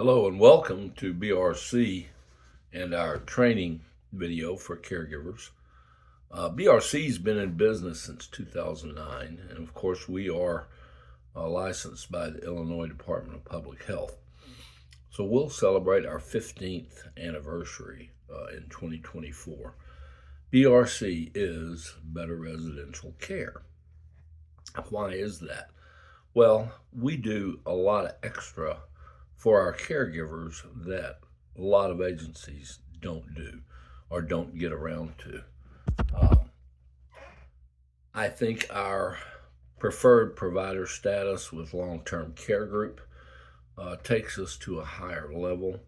Hello and welcome to BRC and our training video for caregivers. BRC's been in business since 2009, and of course we are licensed by the Illinois Department of Public Health. So we'll celebrate our 15th anniversary in 2024. BRC is Better Residential Care. Why is that? Well, we do a lot of extra for our caregivers that a lot of agencies don't do or don't get around to. I think our preferred provider status with long-term care group takes us to a higher level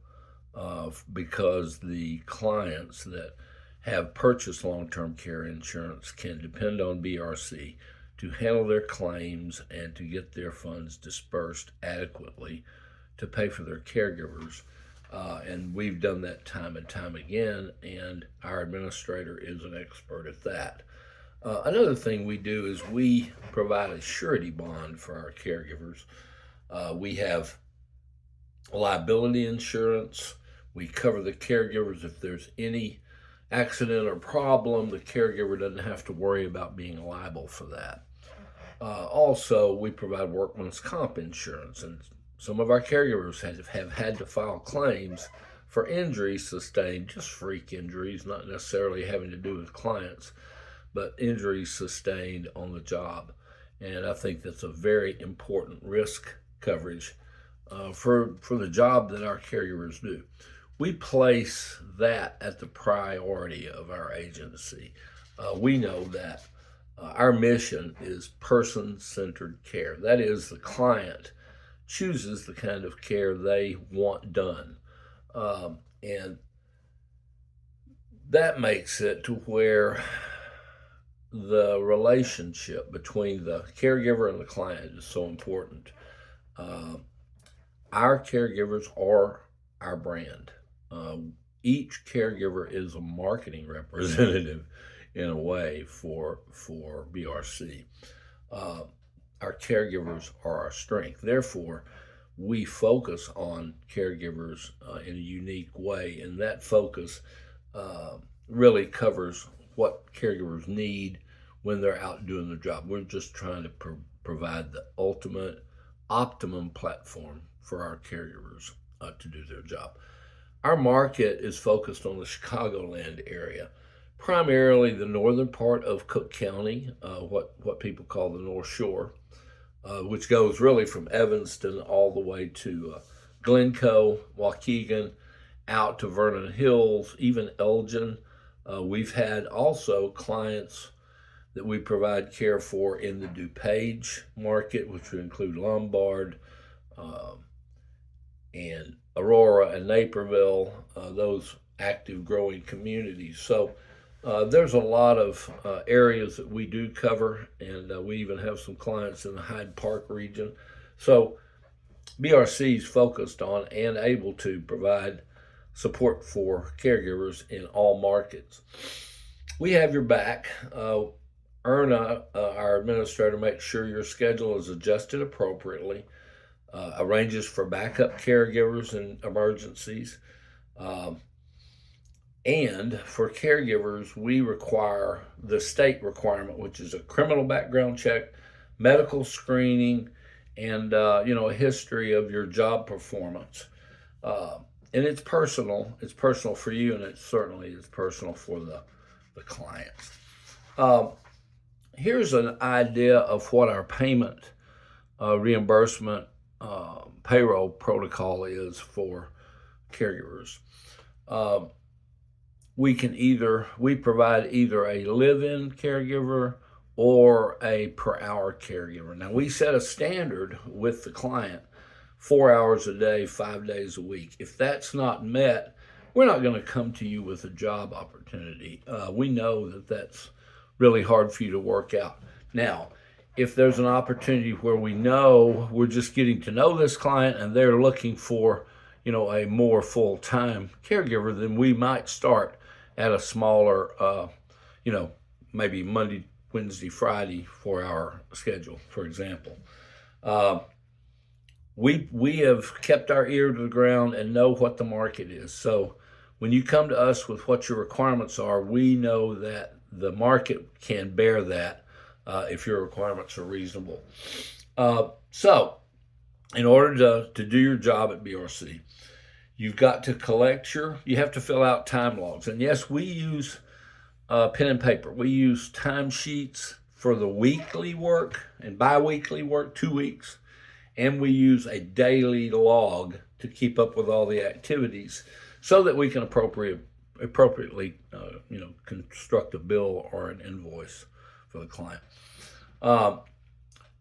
because the clients that have purchased long-term care insurance can depend on BRC to handle their claims and to get their funds dispersed adequately to pay for their caregivers. And we've done that time and time again, and our administrator is an expert at that. Another thing we do is we provide a surety bond for our caregivers. We have liability insurance. We cover the caregivers if there's any accident or problem. The caregiver doesn't have to worry about being liable for that. Also, we provide workman's comp insurance, and some of our caregivers have had to file claims for injuries sustained, just freak injuries, not necessarily having to do with clients, but injuries sustained on the job. And I think that's a very important risk coverage for the job that our caregivers do. We place that at the priority of our agency. We know that our mission is person-centered care. That is, the client chooses the kind of care they want done. And that makes it to where the relationship between the caregiver and the client is so important. Our caregivers are our brand. Each caregiver is a marketing representative in a way for BRC. Our caregivers are our strength. Therefore, we focus on caregivers in a unique way, and that focus really covers what caregivers need when they're out doing their job. We're just trying to provide the optimum platform for our caregivers to do their job. Our market is focused on the Chicagoland area, primarily the northern part of Cook County, what people call the North Shore, which goes really from Evanston all the way to Glencoe, Waukegan, out to Vernon Hills, even Elgin. We've had also clients that we provide care for in the DuPage market, which would include Lombard and Aurora and Naperville, those active growing communities. So there's a lot of areas that we do cover, and we even have some clients in the Hyde Park region. So BRC is focused on and able to provide support for caregivers in all markets. We have your back. Erna, our administrator, makes sure your schedule is adjusted appropriately, arranges for backup caregivers in emergencies. And for caregivers, we require the state requirement, which is a criminal background check, medical screening, and a history of your job performance. And it's personal. It's personal for you, and it certainly is personal for the clients. Here's an idea of what our payment reimbursement payroll protocol is for caregivers. We provide either a live-in caregiver or a per-hour caregiver. Now, we set a standard with the client, 4 hours a day, 5 days a week. If that's not met, we're not going to come to you with a job opportunity. We know that that's really hard for you to work out. Now, if there's an opportunity where we know we're just getting to know this client and they're looking for, a more full-time caregiver, then we might start at a smaller, maybe Monday, Wednesday, Friday 4-hour schedule, for example. we have kept our ear to the ground and know what the market is. So when you come to us with what your requirements are, we know that the market can bear that if your requirements are reasonable. So in order to do your job at BRC, you've got to you have to fill out time logs. And yes, we use pen and paper. We use timesheets for the weekly work and bi-weekly work, 2 weeks. And we use a daily log to keep up with all the activities so that we can appropriately construct a bill or an invoice for the client.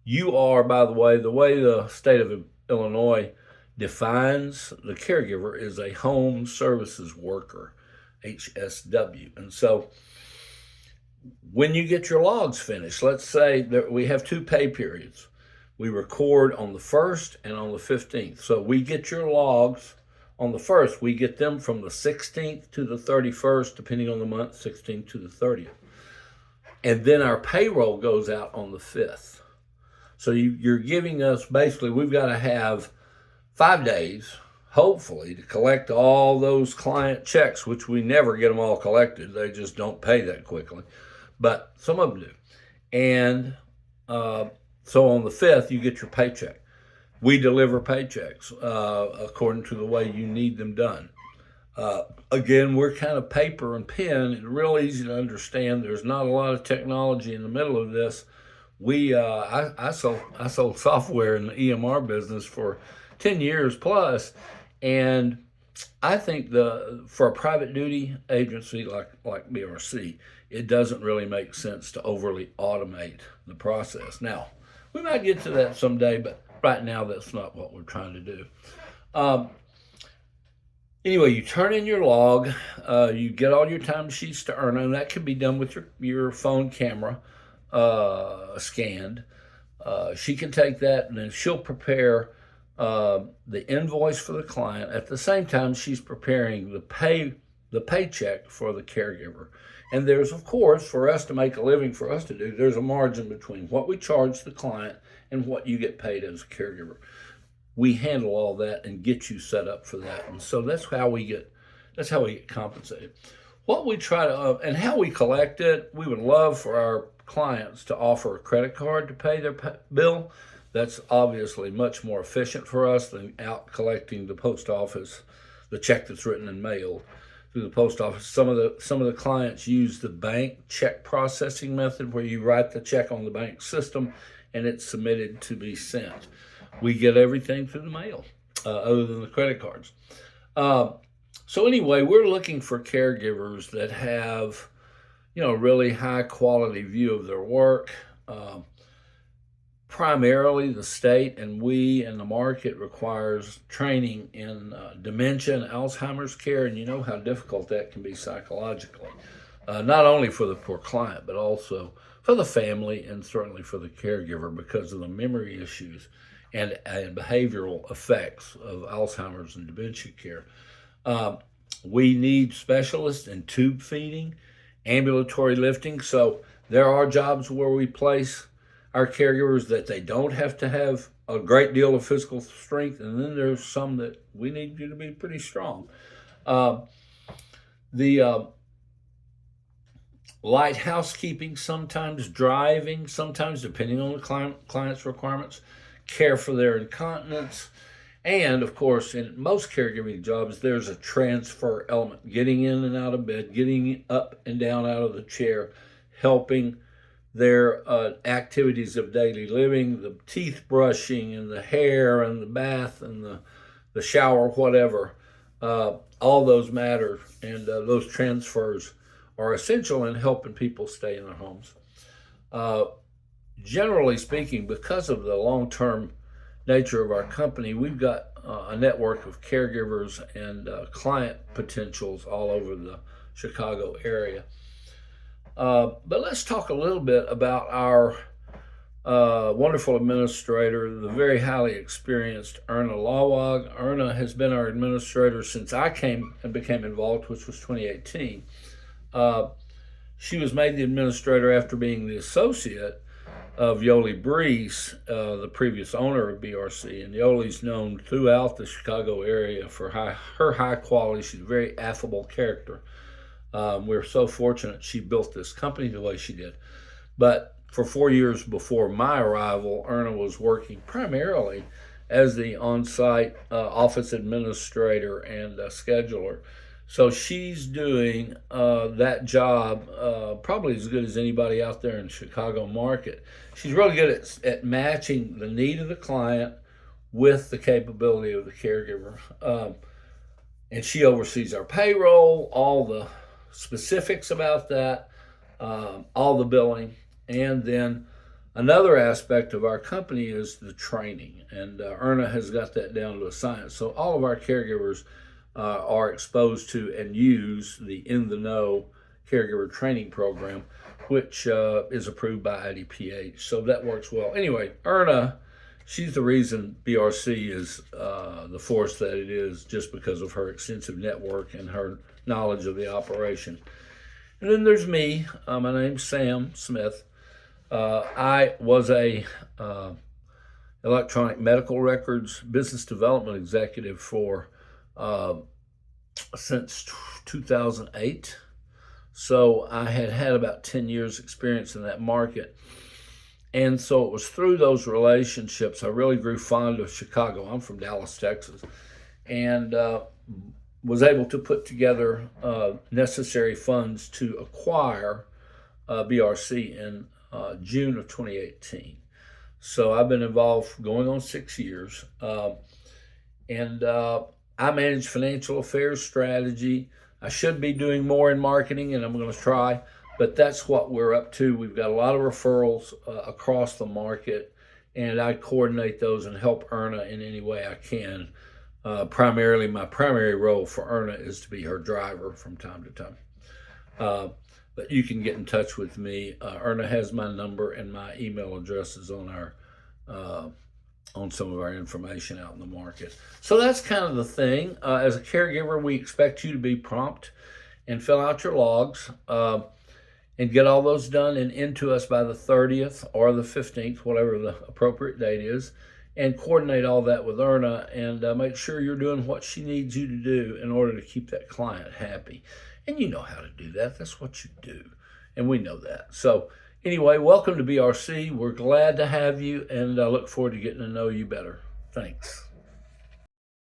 You are, by the way the state of Illinois defines the caregiver is a home services worker, HSW. And so when you get your logs finished, let's say that we have 2 pay periods. We record on the 1st and on the 15th. So we get your logs on the 1st. We get them from the 16th to the 31st, depending on the month, 16th to the 30th. And then our payroll goes out on the 5th. So you're giving us, basically, we've got to have 5 days, hopefully, to collect all those client checks, which we never get them all collected. They just don't pay that quickly. But some of them do. And so on the 5th, you get your paycheck. We deliver paychecks according to the way you need them done. Again, we're kind of paper and pen. It's real easy to understand. There's not a lot of technology in the middle of this. I sold software in the EMR business for 10 years plus, and I think for a private duty agency like BRC, it doesn't really make sense to overly automate the process. Now, we might get to that someday, but right now that's not what we're trying to do. Anyway, you turn in your log, you get all your timesheets to Erna, and that can be done with your phone camera scanned. She can take that and then she'll prepare the invoice for the client. At the same time, she's preparing the paycheck for the caregiver. And there's, of course, for us to make a living, for us to do, there's a margin between what we charge the client and what you get paid as a caregiver. We handle all that and get you set up for that. And so that's how we get compensated. What we try to, and how we collect it, we would love for our clients to offer a credit card to pay their bill. That's obviously much more efficient for us than out collecting the post office, the check that's written and mailed through the post office. Some of the clients use the bank check processing method, where you write the check on the bank system and it's submitted to be sent. We get everything through the mail, other than the credit cards. So anyway, we're looking for caregivers that have, really high quality view of their work. Primarily the state and we and the market requires training in dementia and Alzheimer's care, and you know how difficult that can be psychologically, not only for the poor client, but also for the family and certainly for the caregiver because of the memory issues and behavioral effects of Alzheimer's and dementia care. We need specialists in tube feeding, ambulatory lifting, so there are jobs where we place our caregivers that they don't have to have a great deal of physical strength, and then there's some that we need you to be pretty strong. The light housekeeping, sometimes driving, sometimes depending on the client's requirements, care for their incontinence, and of course in most caregiving jobs there's a transfer element, getting in and out of bed, getting up and down out of the chair, helping their activities of daily living, the teeth brushing and the hair and the bath and the shower, whatever. All those matter, and those transfers are essential in helping people stay in their homes. Generally speaking, because of the long-term nature of our company, we've got a network of caregivers and client potentials all over the Chicago area. But let's talk a little bit about our wonderful administrator, the very highly experienced Erna Lawag. Erna has been our administrator since I came and became involved, which was 2018. She was made the administrator after being the associate, of Yoli Brees, the previous owner of BRC. And Yoli's known throughout the Chicago area for her high quality. She's a very affable character. We're so fortunate she built this company the way she did. But for 4 years before my arrival, Erna was working primarily as the on-site office administrator and scheduler. So she's doing that job probably as good as anybody out there in the Chicago market. She's really good at matching the need of the client with the capability of the caregiver. And she oversees our payroll, all the specifics about that, all the billing. And then another aspect of our company is the training. And Erna has got that down to a science. So all of our caregivers are exposed to and use the In the Know Caregiver Training Program, which is approved by IDPH. So that works well. Anyway, Erna, she's the reason BRC is the force that it is, just because of her extensive network and her knowledge of the operation. And then there's me. My name's Sam Smith. I was a electronic medical records business development executive for since 2008. So I had about 10 years experience in that market. And so it was through those relationships I really grew fond of Chicago. I'm from Dallas, Texas, and was able to put together necessary funds to acquire BRC in June of 2018. So I've been involved going on 6 years. And I manage financial affairs strategy. I should be doing more in marketing, and I'm going to try, but that's what we're up to. We've got a lot of referrals across the market, and I coordinate those and help Erna in any way I can. Primarily, my primary role for Erna is to be her driver from time to time. But you can get in touch with me. Erna has my number, and my email address is on our on some of our information out in the market. So that's kind of the thing. As a caregiver, we expect you to be prompt and fill out your logs and get all those done and into us by the 30th or the 15th, whatever the appropriate date is, and coordinate all that with Erna and make sure you're doing what she needs you to do in order to keep that client happy. And you know how to do that. That's what you do. And we know that. So anyway, welcome to BRC. We're glad to have you, and I look forward to getting to know you better. Thanks.